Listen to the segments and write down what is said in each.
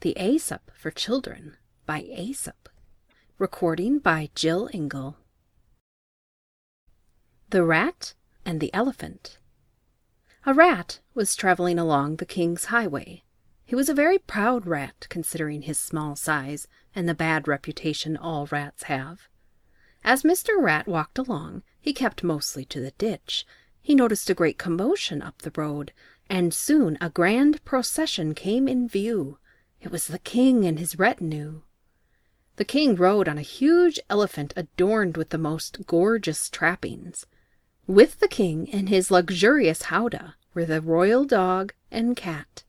The Aesop for Children by Aesop. Recording by Jill Ingle. The Rat and the Elephant. A rat was traveling along the king's highway. He was a very proud rat, considering his small size and the bad reputation all rats have. As Mr. Rat walked along, he kept mostly to the ditch. He noticed a great commotion up the road, and soon a grand procession came in view. It was the king and his retinue. The king rode on a huge elephant adorned with the most gorgeous trappings. With the king and his luxurious howdah were the royal dog and cat.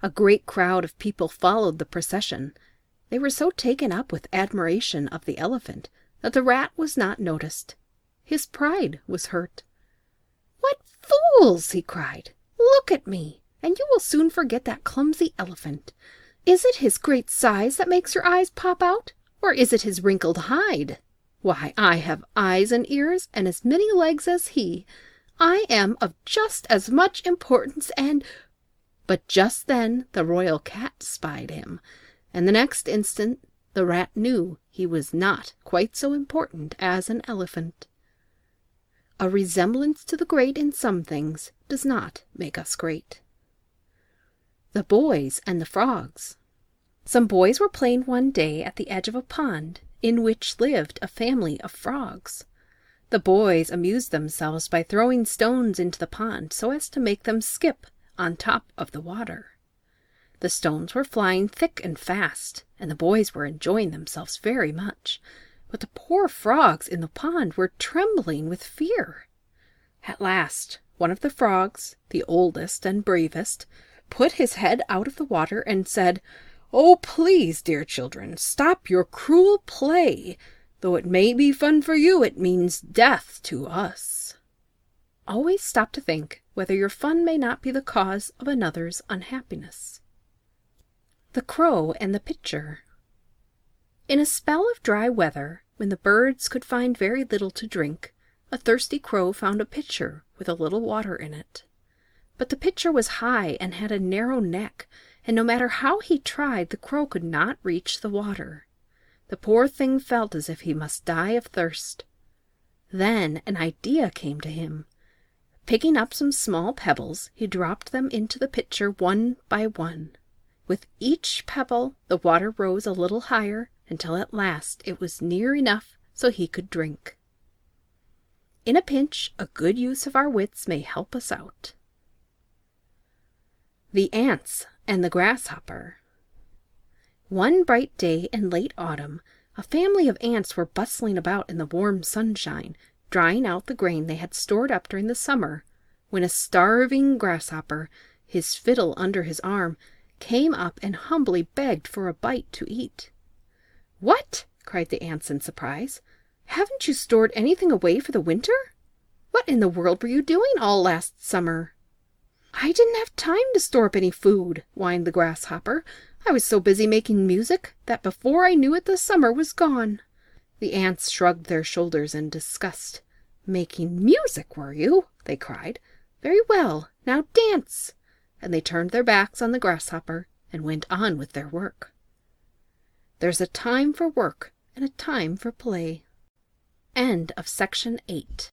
A great crowd of people followed the procession. They were so taken up with admiration of the elephant that the rat was not noticed. His pride was hurt. "What fools!" he cried. "Look at me, and you will soon forget that clumsy elephant. Is it his great size that makes your eyes pop out, or is it his wrinkled hide? Why, I have eyes and ears and as many legs as he. I am of just as much importance and—" But just then the royal cat spied him, and the next instant the rat knew he was not quite so important as an elephant. A resemblance to the great in some things does not make us great. The Boys and the Frogs. Some boys were playing one day at the edge of a pond in which lived a family of frogs. The boys amused themselves by throwing stones into the pond so as to make them skip on top of the water. The stones were flying thick and fast, and the boys were enjoying themselves very much, but the poor frogs in the pond were trembling with fear. At last, one of the frogs, the oldest and bravest, put his head out of the water and said, "Oh, please, dear children, stop your cruel play. Though it may be fun for you, it means death to us." Always stop to think whether your fun may not be the cause of another's unhappiness. The Crow and the Pitcher. In a spell of dry weather, when the birds could find very little to drink, a thirsty crow found a pitcher with a little water in it. But the pitcher was high and had a narrow neck, and no matter how he tried, the crow could not reach the water. The poor thing felt as if he must die of thirst. Then an idea came to him. Picking up some small pebbles, he dropped them into the pitcher one by one. With each pebble, the water rose a little higher, until at last it was near enough so he could drink. In a pinch, a good use of our wits may help us out. The Ants and the Grasshopper. One bright day in late autumn, a family of ants were bustling about in the warm sunshine, drying out the grain they had stored up during the summer, when a starving grasshopper, his fiddle under his arm, came up and humbly begged for a bite to eat. "What?" cried the ants in surprise. "Haven't you stored anything away for the winter? What in the world were you doing all last summer?" "I didn't have time to store up any food," whined the grasshopper. "I was so busy making music that before I knew it the summer was gone." The ants shrugged their shoulders in disgust. "Making music, were you?" they cried. "Very well, now dance!" And they turned their backs on the grasshopper and went on with their work. There's a time for work and a time for play. End of section 8.